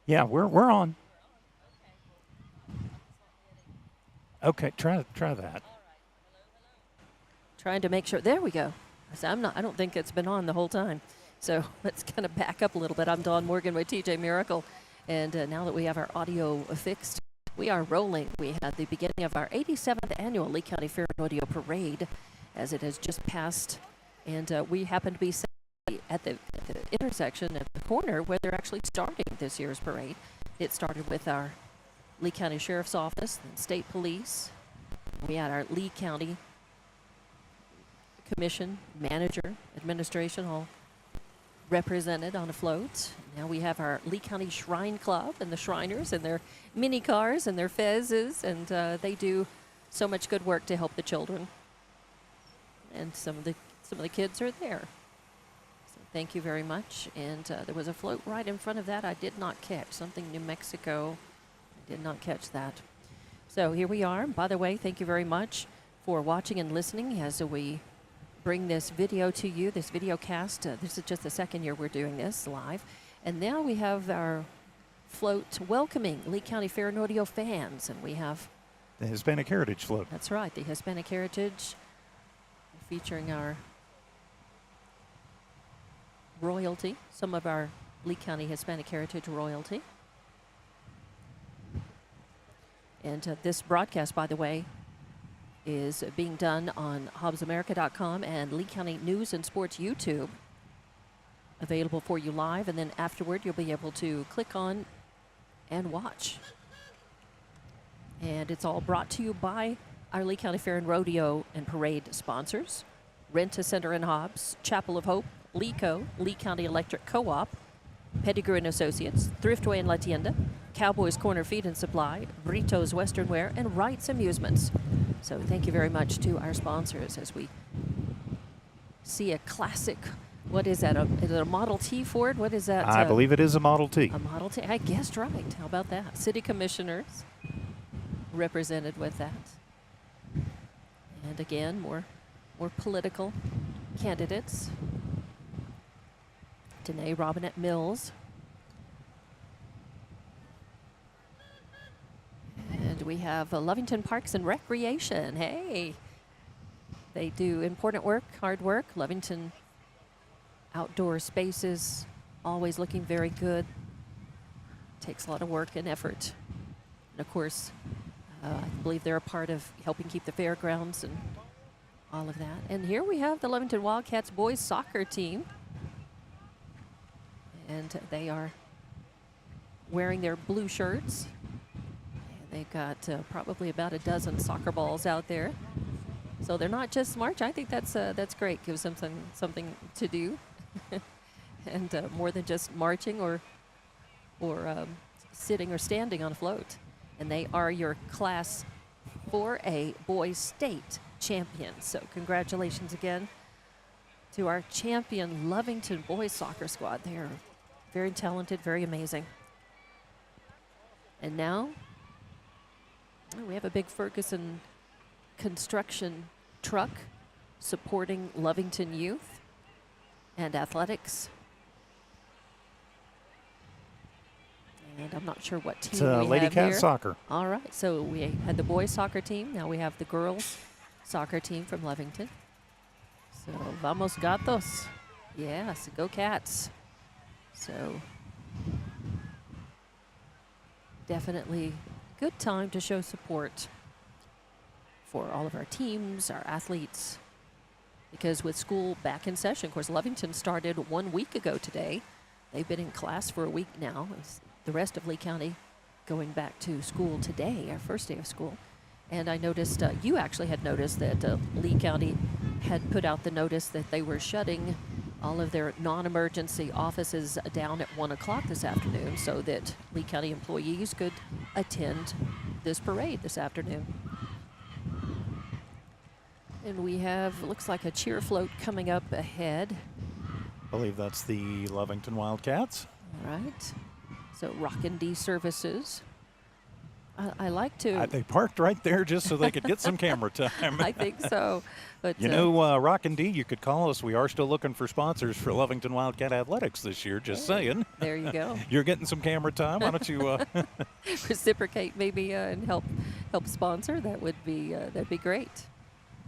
Yeah, we're on. Okay, try that. Trying to make sure. There we go. So I don't think it's been on the whole time. So let's kind of back up a little bit. I'm Dawn Morgan with TJ Miracle. And now that we have our audio fixed, we are rolling. We had the beginning of our 87th annual Lee County Fair and Rodeo Parade as it has just passed. And we happen to be at the intersection at the corner where they're actually starting this year's parade. It started with our Lee County Sheriff's Office and State Police. We had our Lee County Commission, Manager, Administration all represented on a float. Now we have our Lee County Shrine Club and the Shriners and their mini cars and their fezzes, and they do so much good work to help the children. And some of the kids are there. So thank you very much. And there was a float right in front of that I did not catch. Something New Mexico. I did not catch that. So here we are. By the way, thank you very much for watching and listening as we bring this video to you, this video cast. This is just the second year we're doing this live. And now we have our float welcoming Lee County Fair and Rodeo fans. And we have the Hispanic Heritage Float. That's right, the Hispanic Heritage, featuring our royalty, some of our Lee County Hispanic Heritage royalty. And this broadcast, by the way, is being done on HobbsAmerica.com and Lee County News and Sports YouTube, available for you live, and then afterward you'll be able to click on and watch. And it's all brought to you by our Lee County Fair and Rodeo and Parade sponsors: Rent-A-Center in Hobbs, Chapel of Hope, LeeCo, Lee County Electric Co-op, Pettigrew and Associates, Thriftway and La Tienda, Cowboys Corner Feed and Supply, Burritos Western Wear, and Wright's Amusements. So thank you very much to our sponsors as we see a classic. What is that? Is it a Model T Ford? What is that? I believe it is a Model T. A Model T. I guessed right. How about that? City commissioners represented with that. And again, more political candidates. Danae Robinette Mills. And we have Lovington Parks and Recreation. Hey, they do important work, hard work. Lovington outdoor spaces, always looking very good. Takes a lot of work and effort. And of course, I believe they're a part of helping keep the fairgrounds and all of that. And here we have the Lovington Wildcats boys soccer team. And they are wearing their blue shirts. They've got probably about a dozen soccer balls out there. So they're not just march. I think that's great. Gives them something to do. And more than just marching or sitting or standing on a float. And they are your Class 4A boys state champions. So congratulations again to our champion Lovington boys soccer squad. They are very talented, very amazing. And now we have a big Ferguson construction truck supporting Lovington youth and athletics. And I'm not sure what team it's we have Lady Cat here. Soccer. All right, so we had the boys soccer team. Now we have the girls soccer team from Lovington. So vamos gatos. Yes, go Cats. So definitely good time to show support for all of our teams, our athletes, because with school back in session, of course, Lovington started 1 week ago today. They've been in class for a week now. It's the rest of Lee County going back to school today, our first day of school. And I noticed, you actually had noticed that Lee County had put out the notice that they were shutting all of their non-emergency offices down at 1 o'clock this afternoon so that Lee County employees could attend this parade this afternoon. And we have, looks like a cheer float coming up ahead. I believe that's the Lovington Wildcats. All right. So Rockin' D Services I like to. They parked right there just so they could get some camera time. I think so. But You know, Rock and D, you could call us. We are still looking for sponsors for Lovington Wildcat Athletics this year. Just saying. there you go. You're getting some camera time. Why don't you? Reciprocate maybe and help sponsor. That'd be great.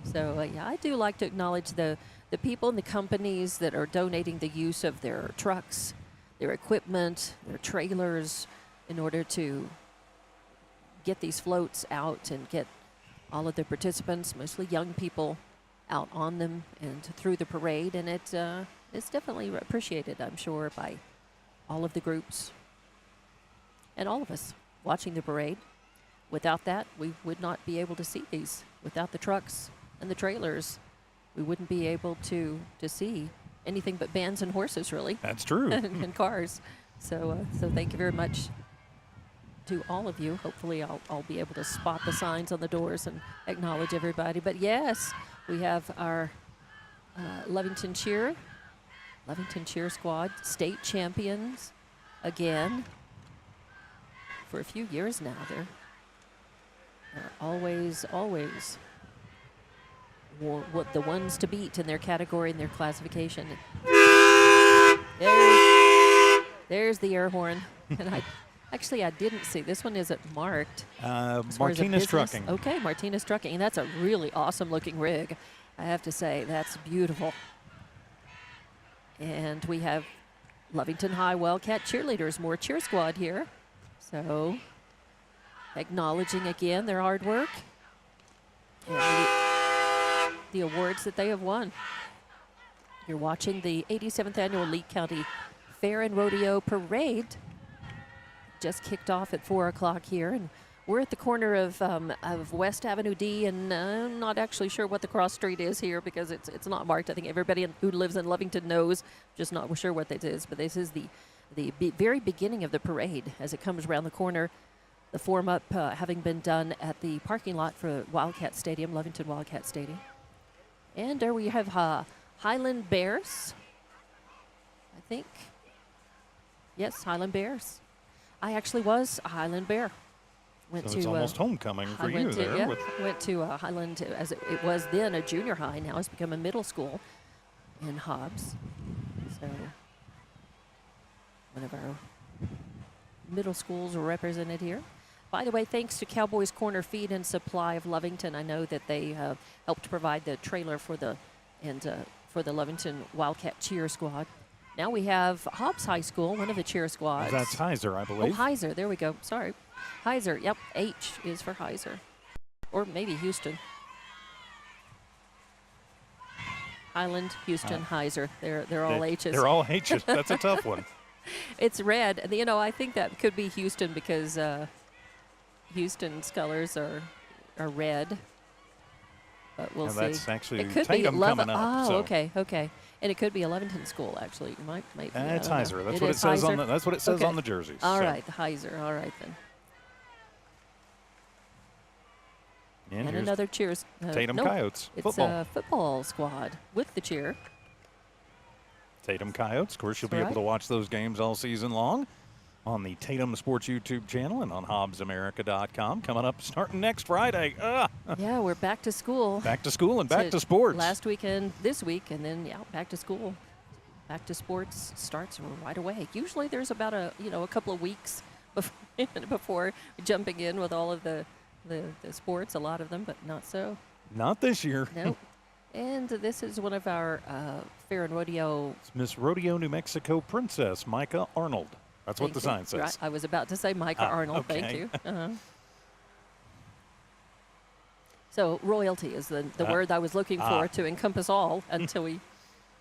So yeah, I do like to acknowledge the people and the companies that are donating the use of their trucks, their equipment, their trailers, in order to get these floats out and get all of the participants, mostly young people, out on them and through the parade. And it's definitely appreciated, I'm sure, by all of the groups and all of us watching the parade. Without that, we would not be able to see these. Without the trucks and the trailers, we wouldn't be able to see anything but bands and horses, really. That's true. and cars. So thank you very much to all of you. Hopefully I'll be able to spot the signs on the doors and acknowledge everybody. But yes, we have our Lovington Cheer Squad, state champions again for a few years now. They're always what the ones to beat in their category and their classification. There's the air horn. And I didn't see. This one isn't marked. Martinez Trucking. Okay, Martinez Trucking. And that's a really awesome looking rig. I have to say, that's beautiful. And we have Lovington High Wildcat Cheerleaders, more cheer squad here. So acknowledging again their hard work and the awards that they have won. You're watching the 87th Annual Lee County Fair and Rodeo Parade. Just kicked off at 4 o'clock here, and we're at the corner of West Avenue D, and I'm not actually sure what the cross street is here because it's not marked. I think everybody who lives in Lovington knows, just not sure what this is. But this is the very beginning of the parade as it comes around the corner. The form-up having been done at the parking lot for Wildcat Stadium, Lovington Wildcat Stadium. And there we have Highland Bears, I think. Yes, Highland Bears. I actually was a Highland Bear. So it's almost homecoming for you there. Yeah, went to Highland, as it was then a junior high. Now it's become a middle school in Hobbs. So one of our middle schools are represented here. By the way, thanks to Cowboys Corner Feed and Supply of Lovington. I know that they helped provide the trailer for the Lovington Wildcat Cheer Squad. Now we have Hobbs High School, one of the cheer squads. That's Heiser, I believe. Oh, Heiser. There we go. Sorry. Heiser. Yep. H is for Heiser. Or maybe Houston. Highland, Houston, Heiser. They're all H's. They're all H's. That's a tough one. It's red. You know, I think that could be Houston because Houston's colors are red. But we'll see. That's actually it could Tatum be coming up. Oh, so. okay. And it could be a Lovington school, actually. It might be. It's Heiser. That's it what it says Heiser? that's what it says on the jerseys. All right, the Heiser. All right then. And another cheers. Tatum Coyotes. It's football. a football squad with the cheer. Tatum Coyotes. Of course, you'll That's be able to watch those games all season long on the Tatum Sports YouTube channel and on HobbsAmerica.com. Coming up starting next Friday. Yeah, we're back to school. Back to school and back to sports. Last weekend, this week, and then back to school. Back to sports starts right away. Usually there's about a couple of weeks before jumping in with all of the sports, a lot of them, but not so. Not this year. Nope. And this is one of our Fair and Rodeo. It's Miss Rodeo, New Mexico Princess, Micah Arnold. That's what the sign says. Right. I was about to say Micah Arnold. Okay. Thank you. So royalty is the word I was looking for to encompass all until we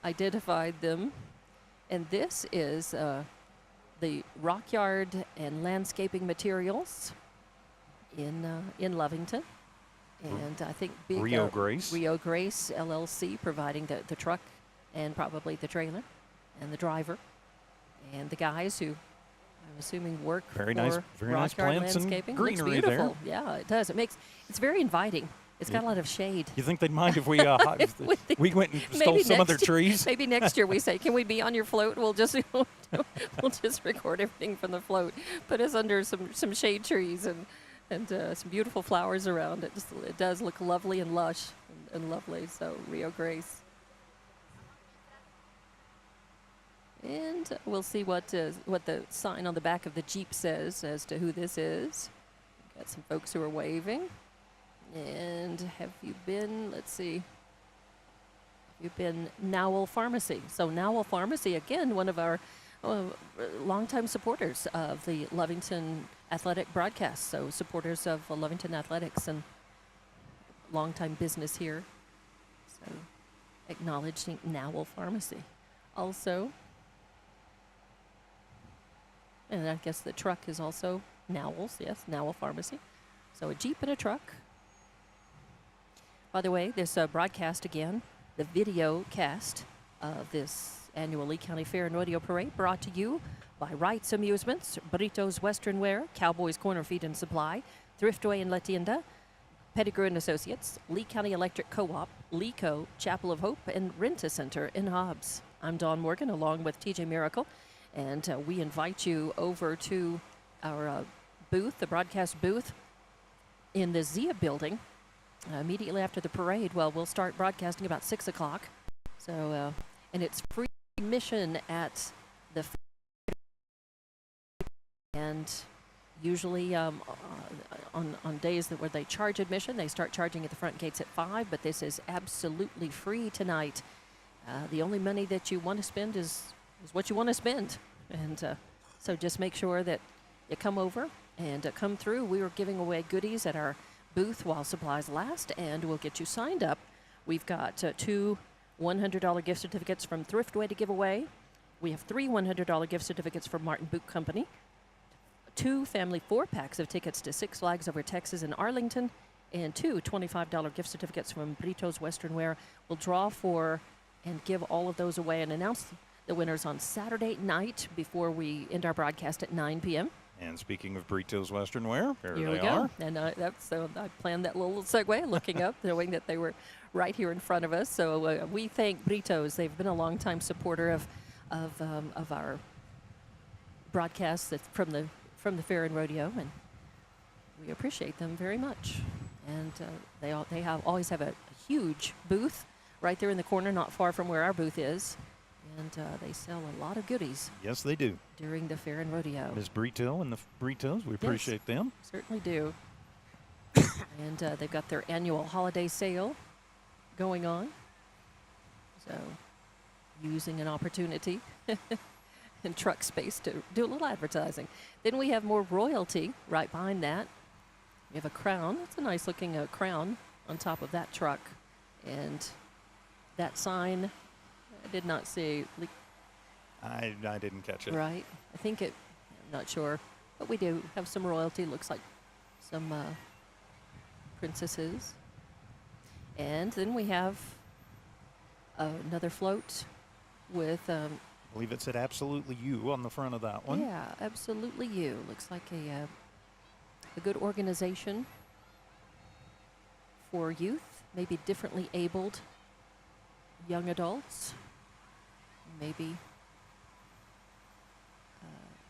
identified them. And this is the Rock Yard and Landscaping Materials in Lovington. And I think Rio Grace LLC providing the truck and probably the trailer and the driver and the guys who I'm assuming work very for nice Rock Yard plants Landscaping. and greenery Looks beautiful. there. Yeah, it does. It's very inviting. It's got a lot of shade. You think they'd mind if we we went and stole some of their trees? Maybe next year we say, "Can we be on your float? We'll just we'll just record everything from the float. Put us under some shade trees and and some beautiful flowers around it. It does look lovely and lush and lovely. So Rio Grace. And we'll see what the sign on the back of the Jeep says as to who this is. Got some folks who are waving. And have you been, let's see, you've been Nowell Pharmacy. So Nowell Pharmacy, again, one of our longtime supporters of the Lovington Athletic broadcast. So supporters of Lovington Athletics and longtime business here. So acknowledging Nowell Pharmacy. Also, and I guess the truck is also Nowell's, yes, Nowell Pharmacy. So a Jeep and a truck. By the way, this broadcast again, the video cast of this annual Lee County Fair and Rodeo Parade brought to you by Wright's Amusements, Burritos Western Wear, Cowboys Corner Feed and Supply, Thriftway and La Tienda, Pettigrew and Associates, Lee County Electric Co-op, LeeCo, Chapel of Hope, and Rent-A-Center in Hobbs. I'm Dawn Morgan along with TJ Miracle, and we invite you over to our booth, the broadcast booth in the Zia building immediately after the parade. Well, we'll start broadcasting about 6 o'clock. So, and it's free admission at the and usually on days where they charge admission, they start charging at the front gates at 5, but this is absolutely free tonight. The only money that you want to spend is what you want to spend. And so just make sure that you come over and come through. We are giving away goodies at our booth while supplies last, and we'll get you signed up. We've got 2 $100 gift certificates from Thriftway to give away. We have 3 $100 gift certificates from Martin Boot Company, 2 family 4-packs of tickets to Six Flags Over Texas in Arlington, and 2 $25 gift certificates from Burritos Western Wear. We'll draw for and give all of those away and announce the winners on Saturday night before we end our broadcast at 9 p.m. And speaking of Burritos Western Wear, here we go. And so I planned that little segue, looking up, knowing that they were right here in front of us. So we thank Burritos. They've been a longtime supporter of our broadcasts from the Fair and Rodeo, and we appreciate them very much. And they always have a huge booth right there in the corner, not far from where our booth is. And they sell a lot of goodies. Yes, they do. During the Fair and Rodeo. Ms. Brito and the Britos, we appreciate them. Certainly do. And they've got their annual holiday sale going on. So using an opportunity in truck space to do a little advertising. Then we have more royalty right behind that. We have a crown. It's a nice looking crown on top of that truck. And that sign, I did not see. I didn't catch it. Right. I think I'm not sure. But we do have some royalty. Looks like some princesses. And then we have another float with... I believe it said Absolutely You on the front of that one. Yeah, Absolutely You. Looks like a good organization for youth, maybe differently abled young adults, maybe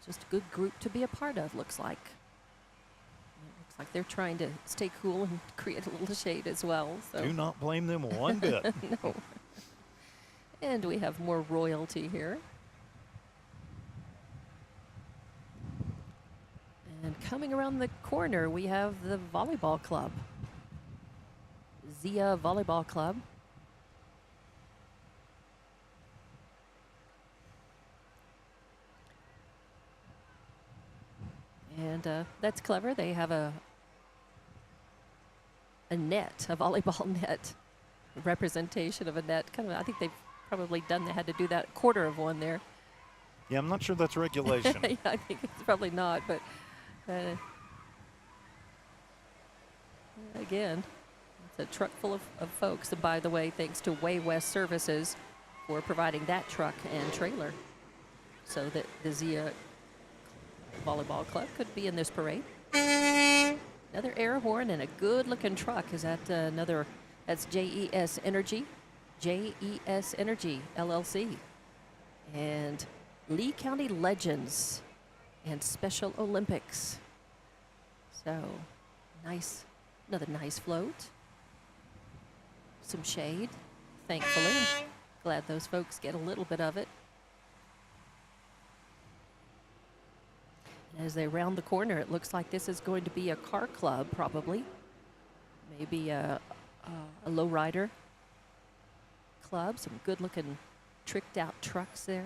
just a good group to be a part of, looks like. It looks like they're trying to stay cool and create a little shade as well. So. Do not blame them one bit. No. And we have more royalty here. And coming around the corner, we have the volleyball club. Zia Volleyball Club. And that's clever. They have a net, a volleyball net, representation of a net. Kind of, I think they've probably had to do that quarter of one there. Yeah, I'm not sure that's regulation. Yeah, I think it's probably not, but again, it's a truck full of folks. And by the way, thanks to Way West Services for providing that truck and trailer so that the Zia Volleyball Club could be in this parade. Another air horn and a good-looking truck. Is that that's JES Energy. JES Energy, LLC. And Lee County Legends and Special Olympics. So Another nice float. Some shade, thankfully. Glad those folks get a little bit of it. And as they round the corner, it looks like this is going to be a car club, probably. Maybe a lowrider club. Some good-looking, tricked-out trucks there.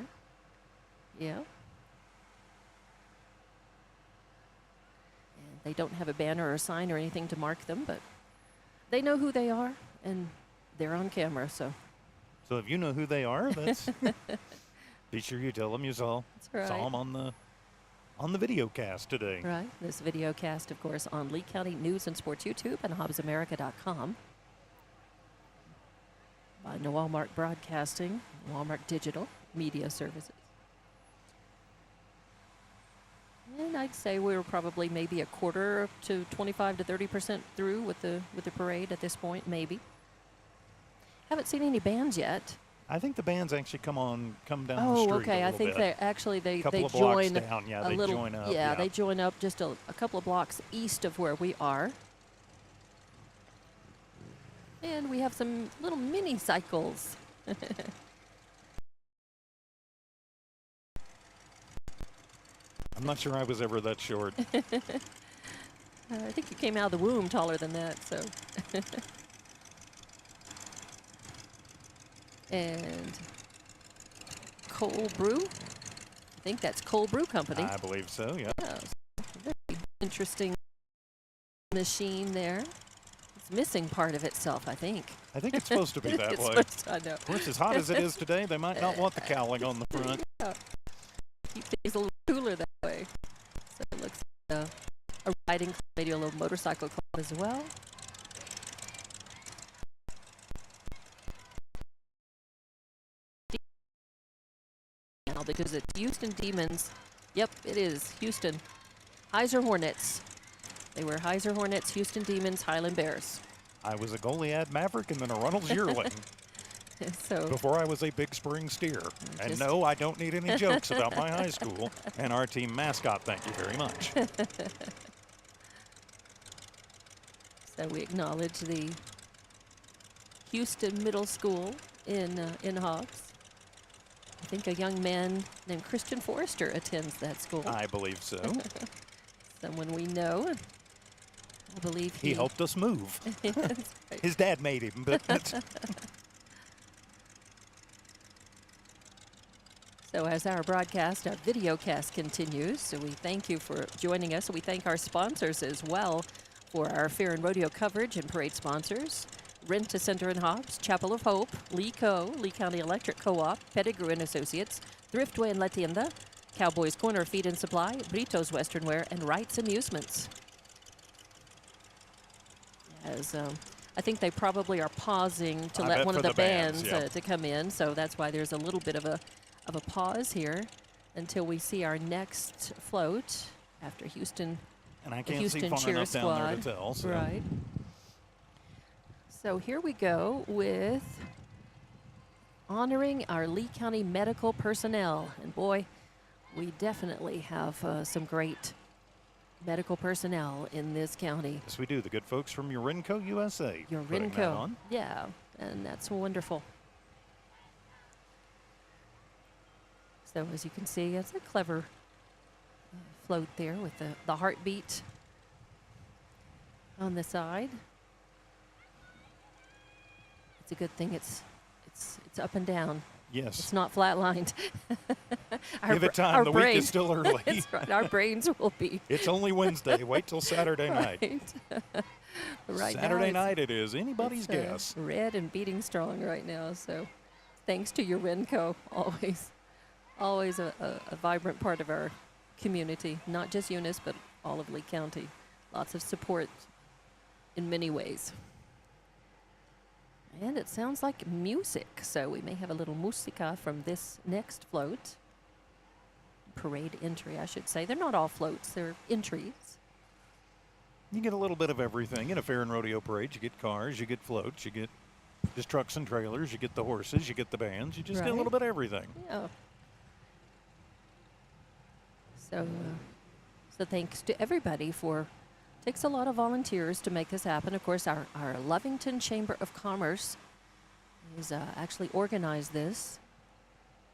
Yeah. And they don't have a banner or a sign or anything to mark them, but they know who they are, and they're on camera, so. So if you know who they are, that's be sure you tell them you saw That's right. them on the video cast today. Right. This video cast, of course, on Lee County News and Sports YouTube and HobbsAmerica.com. By Walmart Broadcasting, Walmart Digital Media Services. And I'd say we were probably maybe a quarter to 25 to 30% through with the parade at this point, maybe. Haven't seen any bands yet. I think the bands actually come down the Oh, street. okay. A I little think bit. they Couple of join blocks down. Yeah, they little, join up. Yeah, they join up just a couple of blocks east of where we are. And we have some little mini cycles. I'm not sure I was ever that short. I think you came out of the womb taller than that, so. And Cold Brew. I think that's Cold Brew Company. I believe so, yeah. Yeah, very interesting machine there. It's missing part of itself, I think. I think it's supposed to be that It's way. supposed to, I know. Of course, as hot as it is today, they might not want the cowling on the front. Yeah. Keep things a little cooler that way. So it looks like a riding club, maybe a little motorcycle club as well. Now, because it's Houston Demons. Yep, it is Houston. Heiser Hornets. They were Heiser Hornets, Houston Demons, Highland Bears. I was a Goliad Maverick and then a Runnels Yearling So before I was a Big Spring Steer. And Just- no, I don't need any jokes about my high school and our team mascot. Thank you very much. So we acknowledge the Houston Middle School in Hobbs. I think a young man named Christian Forrester attends that school. I believe so. Someone we know. I believe He helped us move. That's right. His dad made him, but So as our broadcast, our video cast continues, so we thank you for joining us. We thank our sponsors as well for our fair and rodeo coverage and parade sponsors. Rent-A-Center in Hobbs, Chapel of Hope, Lee County Electric Co-op, Pettigrew and Associates, Thriftway and La Tienda, Cowboys Corner Feed and Supply, Brito's Western Wear, and Wright's Amusements. As I think they probably are pausing to I let bet one of for the the bands, bands yeah. to come in, so that's why there's a little bit of a pause here until we see our next float after Houston. and I The can't see Houston far Cheer enough down there to Squad. tell. So. Right. So here we go with honoring our Lee County medical personnel. And boy, we definitely have some great medical personnel in this county. Yes, we do. The good folks from Urinco, USA. Your putting that Rinco. on. Yeah, and that's wonderful. So as you can see, it's a clever float there with the heartbeat on the side. It's a good thing it's up and down. Yes. It's not flatlined. Give it time. The week is still early. That's right. Our brains will be It's only Wednesday. Wait till Saturday night. right. Right now Saturday it's- night it is. Anybody's it's, guess. Red and beating strong right now. So thanks to your Renco, always a vibrant part of our community, not just Eunice, but all of Lee County. Lots of support in many ways. And it sounds like music, so we may have a little musica from this next float. Parade entry, I should say. They're not all floats, they're entries. You get a little bit of everything. In a fair and rodeo parade, you get cars, you get floats, you get just trucks and trailers, you get the horses, you get the bands. You just get a Right. little bit of everything. Yeah. So thanks to everybody for Takes a lot of volunteers to make this happen. Of course, our Lovington Chamber of Commerce has actually organized this.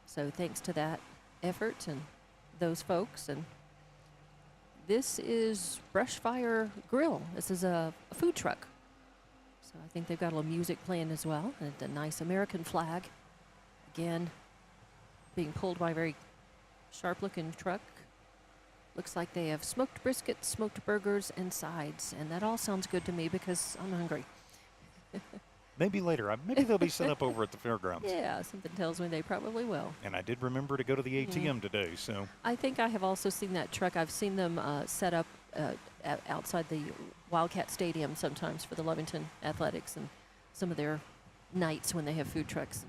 So thanks to that effort and those folks. And this is Brushfire Grill. This is a food truck. So I think they've got a little music playing as well. And a nice American flag. Again, being pulled by a very sharp-looking truck. Looks like they have smoked brisket, smoked burgers, and sides. And that all sounds good to me because I'm hungry. Maybe later. Maybe they'll be set up over at the fairgrounds. Yeah, something tells me they probably will. And I did remember to go to the ATM today, so. I think I have also seen that truck. I've seen them set up outside the Wildcat Stadium sometimes for the Lovington Athletics and some of their nights when they have food trucks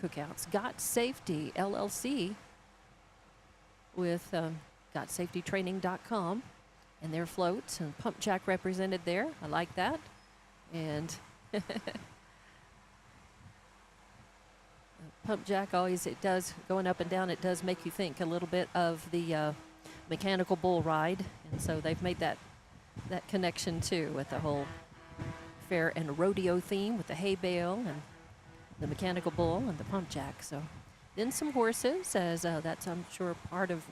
and cookouts. Got Safety LLC with GotSafetyTraining.com and their floats, and Pump Jack represented there. I like that. And Pump Jack always, it does, going up and down, it does make you think a little bit of the mechanical bull ride. And so they've made that connection too with the whole fair and rodeo theme with the hay bale and the mechanical bull and the Pump Jack. So then some horses, as that's, I'm sure, part of,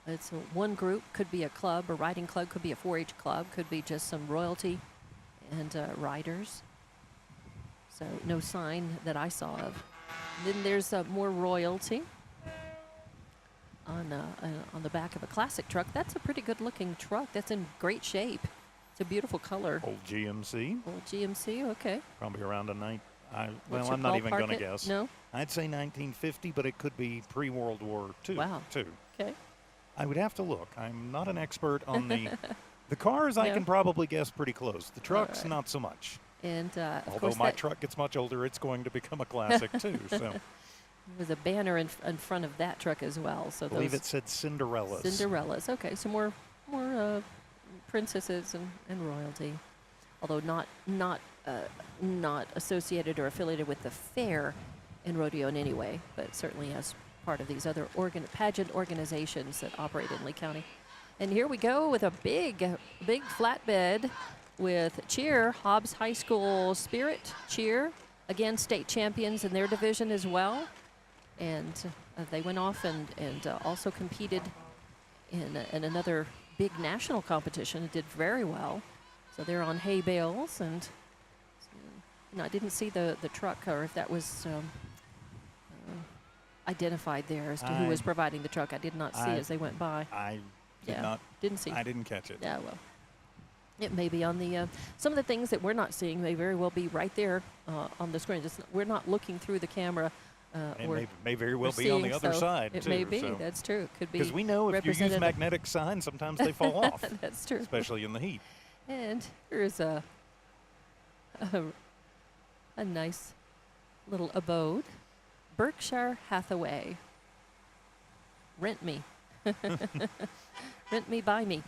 it's one group, could be a club, a riding club, could be a 4-H club, could be just some royalty and riders. So no sign that I saw of. And then there's more royalty on the back of a classic truck. That's a pretty good looking truck. That's in great shape. It's a beautiful color. Old GMC. Old GMC, okay. Probably around a night. What's I'm your not even ballpark going to it? guess. No? I'd say 1950, but it could be pre-World War II. Wow. Too. Okay. I would have to look. I'm not an expert on the cars. I No. can probably guess pretty close. The trucks, right. not so much. And of Although course my that truck gets much older, it's going to become a classic too. So there's a banner in front of that truck as well. So I believe those it said Cinderella's. Cinderellas. Okay, so more princesses and royalty, although not associated or affiliated with the fair in rodeo in any way, but certainly as part of these other pageant organizations that operate in Lee County. And here we go with a big flatbed with cheer, Hobbs High School Spirit cheer, again state champions in their division as well. And they went off and also competed in another big national competition and did very well. So they're on hay bales, and I didn't see the truck, or if that was identified there as to who was providing the truck. I did not see as they went by. I did not. Didn't see. I didn't catch it. Yeah, well, it may be on the some of the things that we're not seeing may very well be right there on the screen. We're not looking through the camera. It may very well be on the other side, it too. may be. So. That's true. It could be. Because we know if you use magnetic signs, sometimes they fall off. That's true. Especially in the heat. And here's a nice little abode. Berkshire Hathaway. Rent me. Rent me, buy me.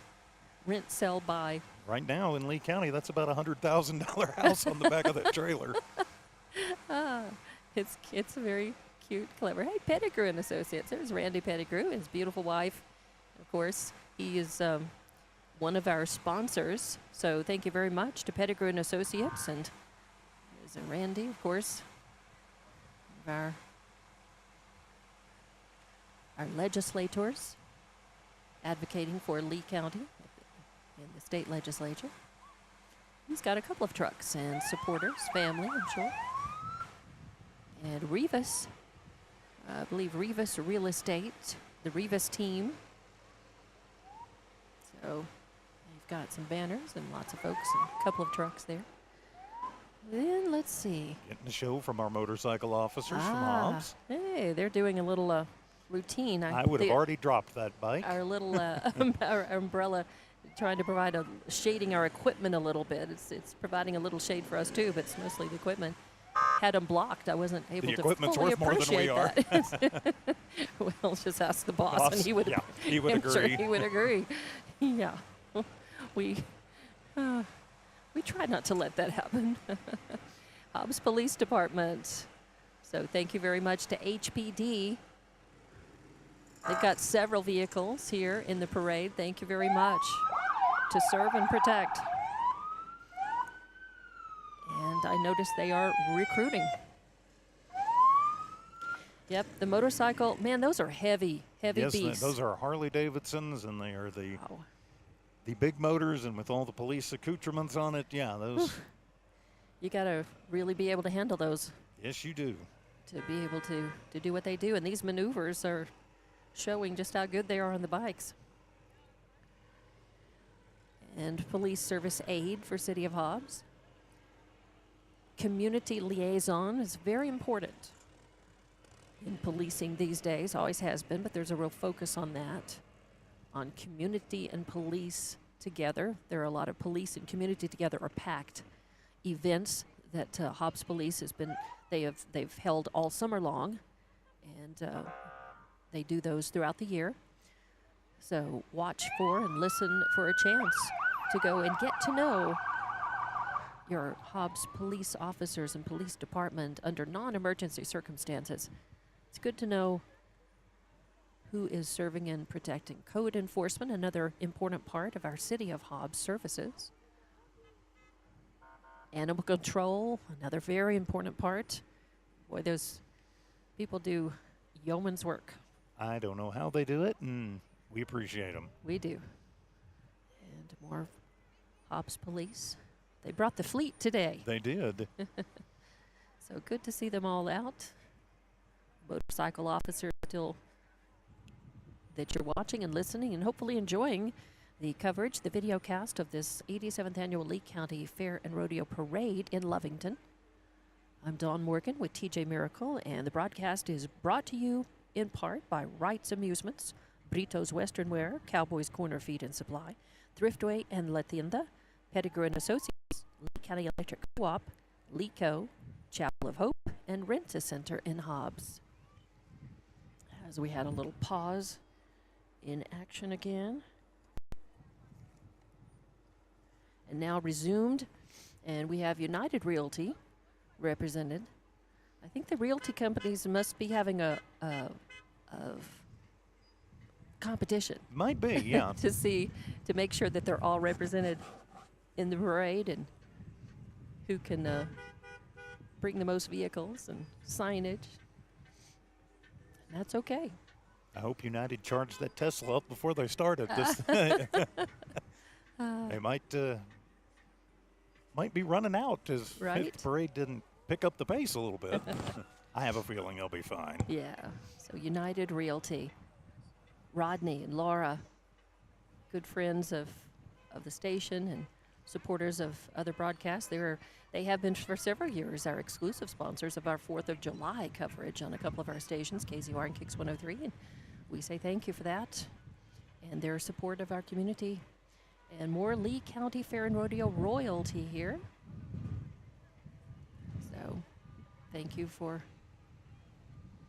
Rent, sell, buy. Right now in Lee County, that's about a $100,000 house on the back of that trailer. It's very cute, clever. Hey, Pettigrew and Associates. There's Randy Pettigrew and his beautiful wife. Of course, he is one of our sponsors. So thank you very much to Pettigrew and Associates. And there's Randy, of course, of our legislators advocating for Lee County in the state legislature. He's got a couple of trucks and supporters, family, I'm sure. And Rivas, I believe Rivas Real Estate, the Rivas team. So they've got some banners and lots of folks and a couple of trucks there. Then let's see. Getting a show from our motorcycle officers from Hobbs. Hey, they're doing a little routine. I would have already dropped that bike. Our little our umbrella, trying to provide shading our equipment a little bit. It's providing a little shade for us too, but it's mostly the equipment. Had them blocked. I wasn't able the to equipment's fully worth more than we appreciate that. Well, just ask the boss, and he would. Yeah, he would I'm agree. sure he would agree. Yeah, we try not to let that happen. Hobbs Police Department. So thank you very much to HPD. They've got several vehicles here in the parade. Thank you very much. to serve and protect. And I noticed they are recruiting. Yep, the motorcycle, man, those are heavy Yes, beasts. those are Harley Davidsons, and they are Wow. the big motors, and with all the police accoutrements on it. Yeah, those. You got to really be able to handle those Yes, you do. to be able to do what they do. And these maneuvers are showing just how good they are on the bikes. And police service aid for City of Hobbs. Community liaison is very important in policing these days, always has been, but there's a real focus on that, on community and police together. There are a lot of police and community together are packed events that Hobbs Police has been, they've held all summer long, and they do those throughout the year. So watch for and listen for a chance to go and get to know your Hobbs police officers and police department under non-emergency circumstances. It's good to know who is serving and protecting. Code enforcement, another important part of our City of Hobbs services. Animal control, another very important part. Boy, those people do yeoman's work. I don't know how they do it, and we appreciate them. We do. And more Hobbs police. They brought the fleet today. They did. So good to see them all out. Motorcycle officers still that you're watching and listening and hopefully enjoying the coverage, the video cast of this 87th Annual Lee County Fair and Rodeo Parade in Lovington. I'm Dawn Morgan with TJ Miracle, and the broadcast is brought to you in part by Wright's Amusements, Brito's Western Wear, Cowboys Corner Feed and Supply, Thriftway and La Tienda, Pettigrew and Associates, Lee County Electric Co-op, LeeCo, Chapel of Hope, and Rent-A-Center in Hobbs. As we had a little pause in action again. And now resumed, and we have United Realty represented. I think the realty companies must be having a competition Might be, yeah. to make sure that they're all represented in the parade and who can bring the most vehicles and signage. And that's okay. I hope United charged that Tesla up before they started. They might be running out as Right. if the parade didn't pick up the pace a little bit. I have a feeling they'll be fine. Yeah. So United Realty, Rodney and Laura, good friends of the station and supporters of other broadcasts. They have been for several years our exclusive sponsors of our 4th of July coverage on a couple of our stations, KZR and Kicks 103, and we say thank you for that and their support of our community. And more Lee County Fair and Rodeo royalty here. So thank you for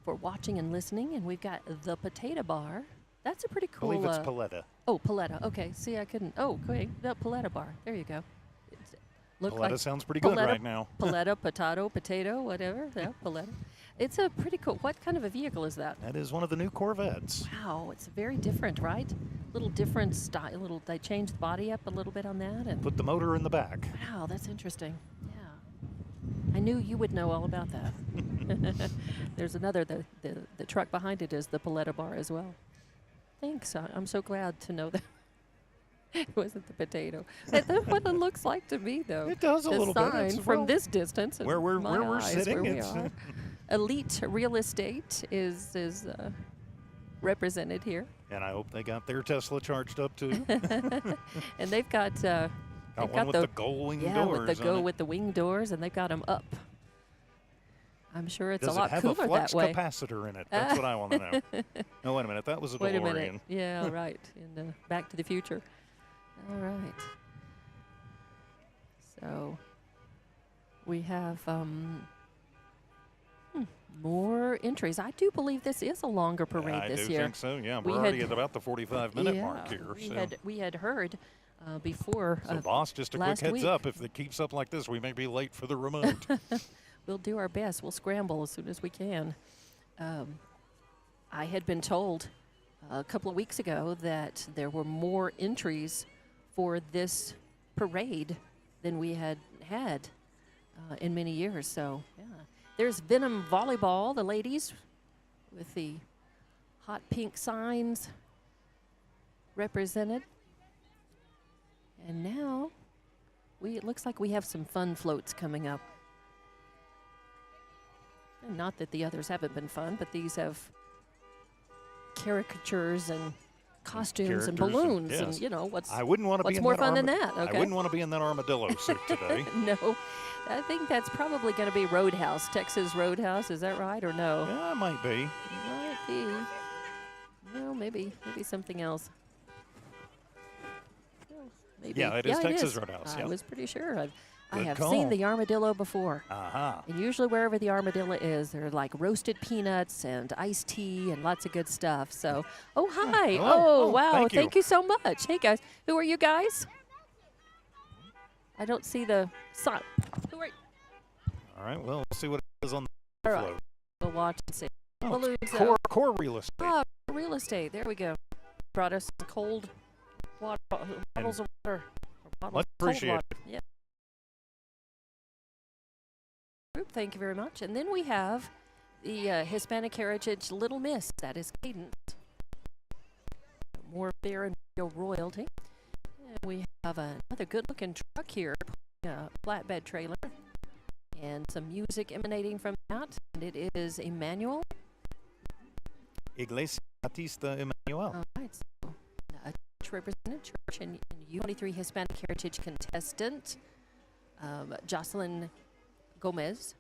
watching and listening. And we've got the Potato Bar. That's a pretty I cool. believe it's Paletta. Oh, Paletta. Okay. See, I couldn't. Oh, okay. The Paletta Bar. There you go. Look Paletta like sounds pretty good Paletta- right now. Paletta, potato, whatever. Yeah, Paletta. It's a pretty cool. What kind of a vehicle is that? That is one of the new Corvettes. Wow, it's very different, right? Little different style. They changed the body up a little bit on that, and Put the motor in the back. wow, that's interesting. Yeah, I knew you would know all about that. There's another. The truck behind it is the Paletta Bar as well. Thanks. I'm so glad to know that. It wasn't the potato. That's what it looks like to me, though. It does a the little bit. sign It's from well, this distance. and where we're my eyes, sitting, where we it's are. Elite Real Estate is represented here, and I hope they got their Tesla charged up too. and they've got Got one with the gull wing doors. with the wing doors, and they've got them up. I'm sure it's Does a lot it have cooler a flux that way. capacitor in it? That's what I want to know. No, wait a minute. That was a Wait a DeLorean. minute. Yeah, right. In Back to the Future. All right. So we have more entries. I do believe this is a longer parade this year. I do think so. Yeah, We we're already had- at about the 45-minute mark here. We had heard before. So, boss, just a quick last heads week. up. If it keeps up like this, we may be late for the remote. We'll do our best. We'll scramble as soon as we can. I had been told a couple of weeks ago that there were more entries for this parade than we had in many years. So, yeah. There's Venom Volleyball, the ladies, with the hot pink signs represented. And now it looks like we have some fun floats coming up. And not that the others haven't been fun, but these have caricatures and costumes and balloons, yes. and you know I wouldn't want to be what's in more that fun than that. I Okay. wouldn't want to be in that armadillo suit today. No, I think that's probably going to be Roadhouse, Texas Roadhouse. Is that right or no? Yeah, it might be. Might be. Well, maybe something else. Well, maybe. Yeah, it is Texas is. Roadhouse. I Yeah. was pretty sure. I Good have call. seen the armadillo before. Uh-huh. And usually wherever the armadillo is, there are like roasted peanuts and iced tea and lots of good stuff. So, oh, hi. Hello. Oh, Oh, wow. thank you. So much. Hey, guys. Who are you guys? I don't see the sign. Who are you? All right, well, we'll see what it is on All the right. float. We'll watch and see. Oh, Balloons. core real estate. Ah, real estate. There we go. Brought us some cold water, bottles of water. Bottles Much of cold appreciated. water. Yeah. Thank you very much. And then we have the Hispanic Heritage Little Miss. That is Cadence. More beer and royalty. And we have another good-looking truck here, a flatbed trailer, and some music emanating from that. And it is Emmanuel. Iglesia Batista Emmanuel. All right. So, a church represented church and U23 Hispanic Heritage contestant, Jocelyn Gomez,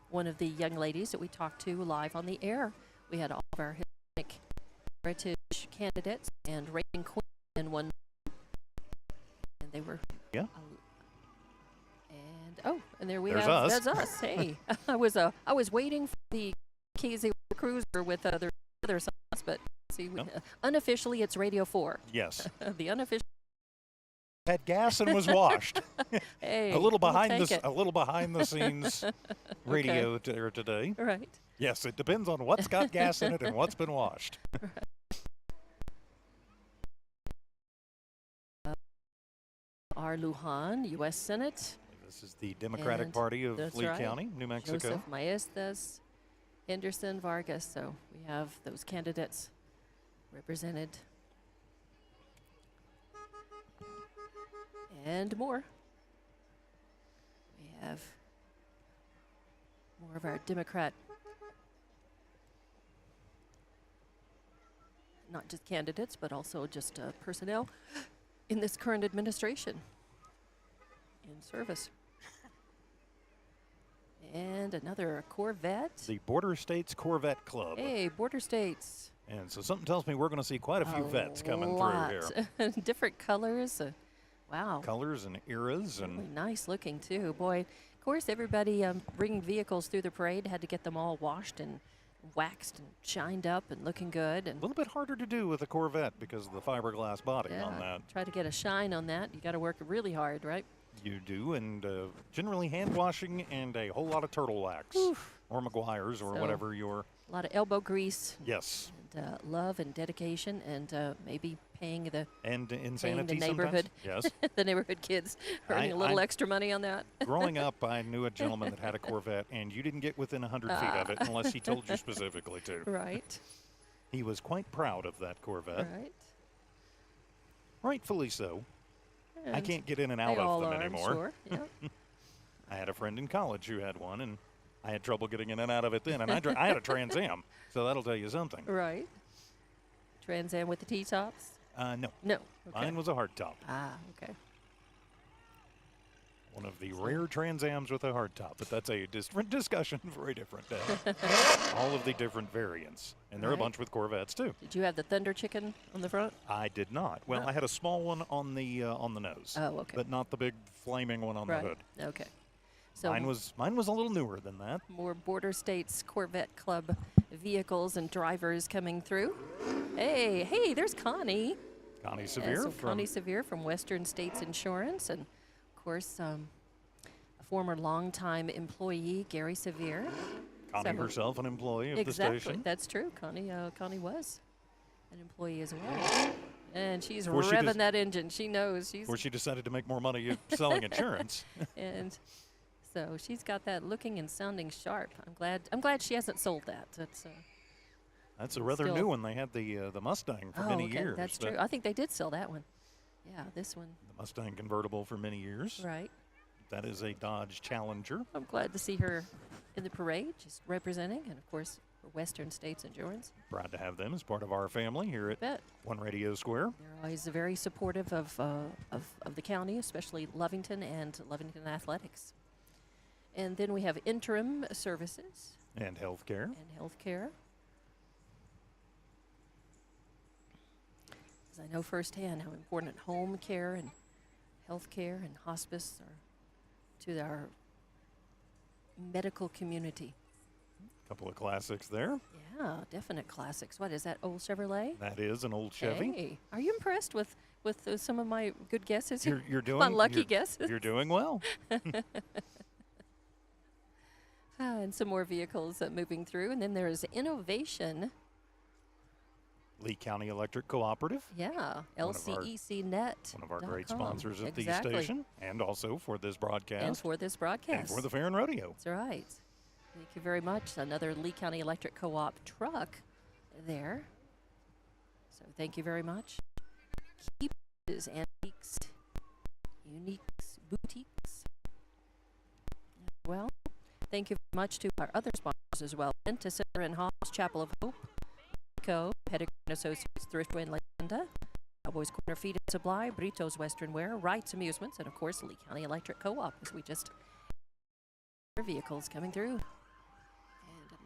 one of the young ladies that we talked to live on the air. We had all of our Hispanic Heritage candidates and Raven Queen in one. And they were. Yeah. And there we There's have. us. That's us. Hey, I was waiting for the Casey Cruiser with other songs, but see, No. Unofficially it's Radio 4. Yes. The unofficial. Had gas and was washed. Hey, a little we'll behind take it. a little behind the scenes radio today. Right. Yes, it depends on what's got gas in it and what's been washed. R. Lujan, U.S. Senate. This is the Democratic And Party of that's Lee right. County, New Mexico. Joseph Maestas, Henderson Vargas. So we have those candidates represented. And more. We have more of our Democrat, not just candidates, but also just personnel in this current administration in service. And another Corvette. The Border States Corvette Club. Hey, Border States. And so something tells me we're going to see quite a few vets coming lot. through here. Different colors. Wow. Colors and eras and Really nice looking too. Boy, of course, everybody bringing vehicles through the parade had to get them all washed and waxed and shined up and looking good. And a little bit harder to do with a Corvette because of the fiberglass body on that. Try to get a shine on that. You got to work really hard, right? You do, and generally hand washing and a whole lot of turtle wax. Oof. Or McGuire's or So- whatever your. A lot of elbow grease, Yes. and love and dedication, and maybe paying the And insanity neighborhood. sometimes. Yes. the neighborhood kids earning a little I- extra money on that. Growing up, I knew a gentleman that had a Corvette, and you didn't get within 100 feet of it unless he told you specifically to. Right. He was quite proud of that Corvette. Right. Rightfully so. I And can't get in and they out all of them are, I'm anymore. Sure. Yeah. I had a friend in college who had one, and I had trouble getting in and out of it then. And I had a Trans Am, so that'll tell you something. Right. Trans Am with the T-tops? No, No. Okay. mine was a hardtop. Ah, okay. One of the rare Trans Ams with a hardtop, but that's a different discussion for a different day. All of the different variants, and there are a Right. bunch with Corvettes too. Did you have the Thunder Chicken on the front? I did not. Well, No. I had a small one on the nose, Oh, okay. but not the big flaming one on right. the hood. Okay. So Mine was a little newer than that. more Border States Corvette Club vehicles and drivers coming through. Hey, there's Connie. Connie Yeah, Severe so from Connie Severe from Western States Insurance, and of course, a former longtime employee, Gary Severe. Connie several- herself, an employee of Exactly, the station. that's true. Connie was an employee as well. And she's Before she revving that engine. She knows she's. Before she decided to make more money selling insurance. And so she's got that looking and sounding sharp. I'm glad she hasn't sold that. That's a rather Still. new one. They had the Mustang for many years. That's true. I think they did sell that one. Yeah, this one. The Mustang convertible for many years. Right. That is a Dodge Challenger. I'm glad to see her in the parade, just representing, and of course, for Western States Endurance. Proud to have them as part of our family here at Bet. One Radio Square. They're always very supportive of the county, especially Lovington and Lovington Athletics. And then we have interim services And healthcare. and healthcare. Because I know firsthand how important home care and healthcare and hospice are to our medical community. Couple of classics there. Yeah, definite classics. What is that, old Chevrolet? That is an old Chevy. Hey, are you impressed with some of my good guesses? You're doing my lucky you're- guesses. You're doing well. And some more vehicles moving through. And then there is innovation. Lee County Electric Cooperative. Yeah, One of our- LCECnet. One of our great sponsors at exactly. the station, and also for this broadcast, And for this broadcast. and for the Fair and Rodeo. That's right. Thank you very much. Another Lee County Electric Co-op truck there. So thank you very much. Keepers, antiques, uniques, boutiques. Well, thank you very much to our other sponsors as well. To Center and Hobbs, Chapel of Hope, Co, Pettigrew and Associates, Thriftway and Leyenda, Cowboys Corner Feed and Supply, Brito's Western Wear, Wright's Amusements, and of course Lee County Electric Co-op, as we just vehicles coming through. And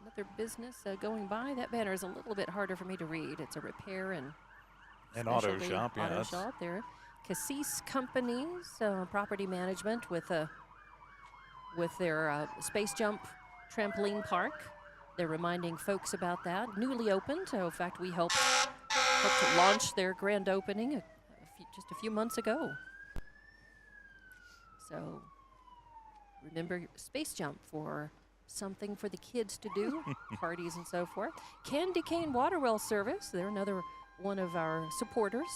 another business going by. That banner is a little bit harder for me to read. It's a repair and Auto specialty shop, yeah. auto that's- shop there. Cassis Companies, property management with their Space Jump trampoline park. They're reminding folks about that. Newly opened. In fact, we helped to launch their grand opening just a few months ago. So remember Space Jump for something for the kids to do, parties and so forth. Candy Cane Water Well Service. They're another one of our supporters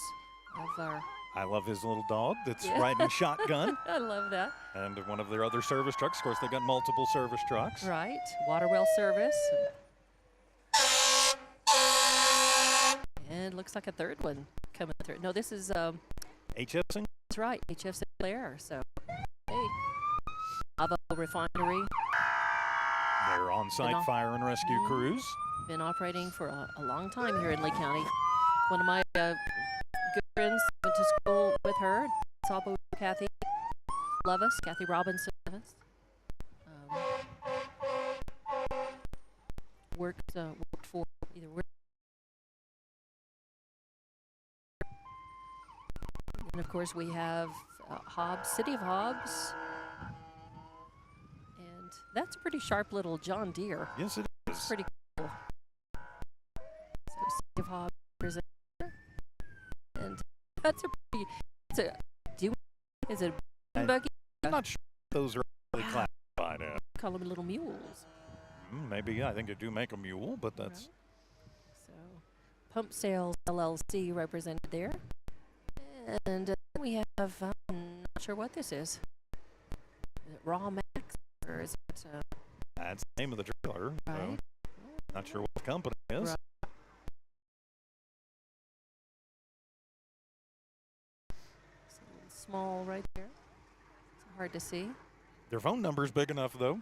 of our. I love his little dog that's Yeah. riding shotgun. I love that. And one of their other service trucks. Of course, they got multiple service trucks. Right. Water Well Service. And looks like a third one coming through. No, this is HF Sing- that's right, HF Sinclair. So, hey, Avo Refinery Their on-site off- fire and rescue crews. been operating for a long time here in Lee County. One of my good friends went to school with her. Sabo Kathy Levis, Kathy Robinson Levis. Worked for either work. And of course we have Hobbs, City of Hobbs. And that's a pretty sharp little John Deere. Yes, it is. Pretty cool. So City of Hobbs representative. And that's a pretty, is it a buggy? I'm not sure those are really classified as. Call them little mules. Maybe, I think they do make a mule, but that's... Right. So Pump Sales LLC represented there. And we have, I'm not sure what this is. Is it Raw Max or is it? That's the name of the trailer. So Right. not sure what the company is. Right. It's a little small right there. It's hard to see. Their phone number's big enough, though.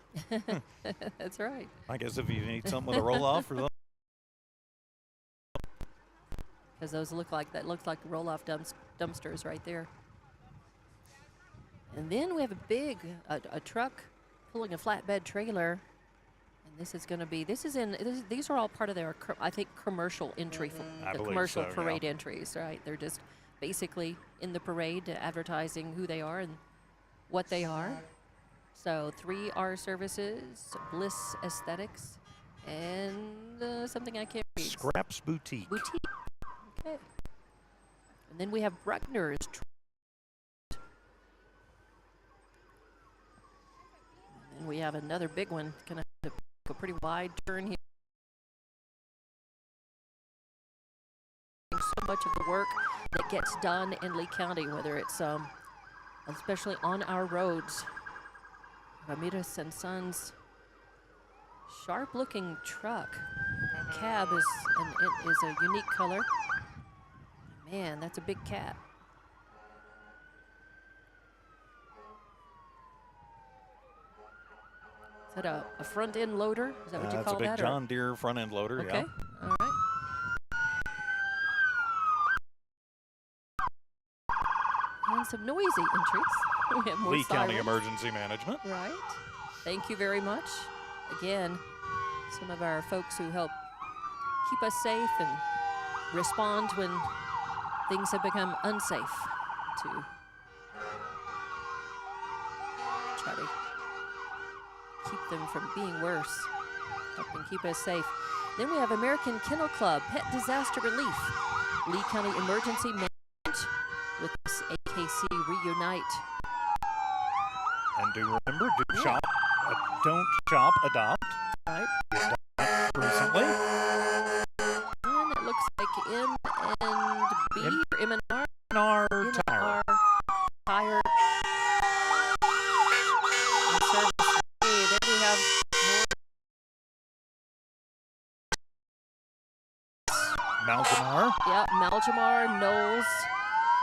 That's right. I guess if you need something with a roll-off or something. Because those looks like roll-off dumpsters right there. And then we have a truck pulling a flatbed trailer, and this is going to be these are all part of their I think commercial entry, I the believe commercial so, yeah. parade entries, right? They're just basically in the parade advertising who they are and what they are. So 3R Services, Bliss Aesthetics, and something I can't read. Scraps Boutique. Boutique. Okay. And then we have Bruckner's. And we have another big one. Gonna have to make a pretty wide turn here. So much of the work that gets done in Lee County, whether it's especially on our roads. Ramirez and Sons, sharp-looking truck. Cab is a unique color. Man, that's a big cat. Is that a front-end loader? Is that what you call that? That's a big John Deere front-end loader, okay. yeah. All right. And some noisy entries. We have more Lee County sirens. Emergency Management. Right. Thank you very much. Again, some of our folks who help keep us safe and respond when things have become unsafe to try to keep them from being worse, helping keep us safe. Then we have American Kennel Club, Pet Disaster Relief, Lee County Emergency Management with this AKC Reunite. And do remember, don't shop, adopt. Right. Recently. And it looks like M and B or M&R. R Tire. Tire. And service. Hey, then we have Malgamar. yeah, Maljamar, Knowles.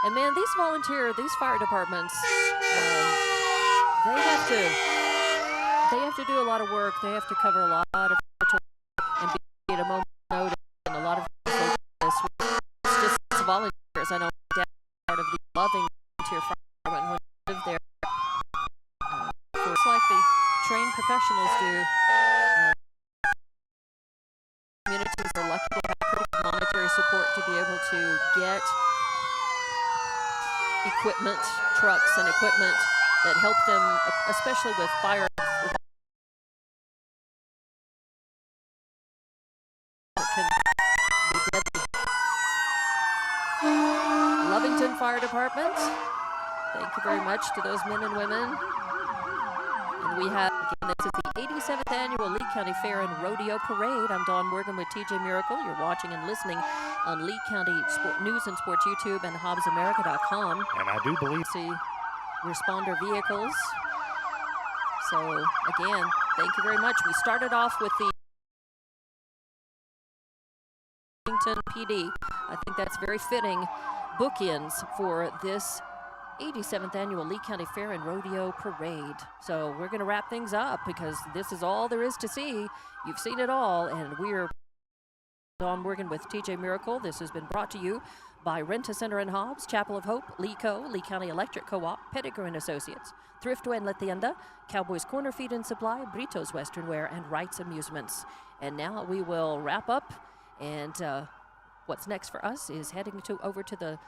And man, these fire departments, they have to do a lot of work. They have to cover a lot of territory and be at a moment's notice, and a lot of this. It's just volunteers. I know my dad was part of the loving volunteer fire department when he lived there. It's like the trained professionals do. Communities are lucky to have critical monetary support to be able to get equipment, trucks and equipment that help them, especially with fire. That can be deadly. Lovington Fire Department, thank you very much to those men and women. And we have, again, this is the 87th Annual Lee County Fair and Rodeo Parade. I'm Dawn Morgan with TJ Miracle. You're watching and listening on Lee County News and Sports YouTube and HobbsAmerica.com. And I do believe See responder vehicles. So, again, thank you very much. We started off with the Washington PD. I think that's very fitting bookends for this 87th Annual Lee County Fair and Rodeo Parade. So we're going to wrap things up because this is all there is to see. You've seen it all, and we're Dawn Morgan with TJ Miracle. This has been brought to you by Rent-A-Center and Hobbs, Chapel of Hope, Lee County Electric Co-op, Pettigrew and Associates, Thriftway and La Tienda, Cowboys Corner Feed and Supply, Brito's Western Wear, and Wright's Amusements. And now we will wrap up, and what's next for us is heading over to the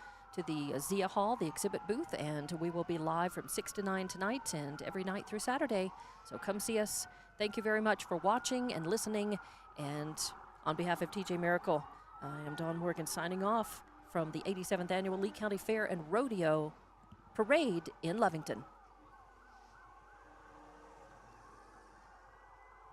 Zia Hall, the exhibit booth, and we will be live from 6 to 9 tonight and every night through Saturday. So come see us. Thank you very much for watching and listening. And on behalf of TJ Miracle, I am Dawn Morgan signing off from the 87th Annual Lee County Fair and Rodeo Parade in Lovington.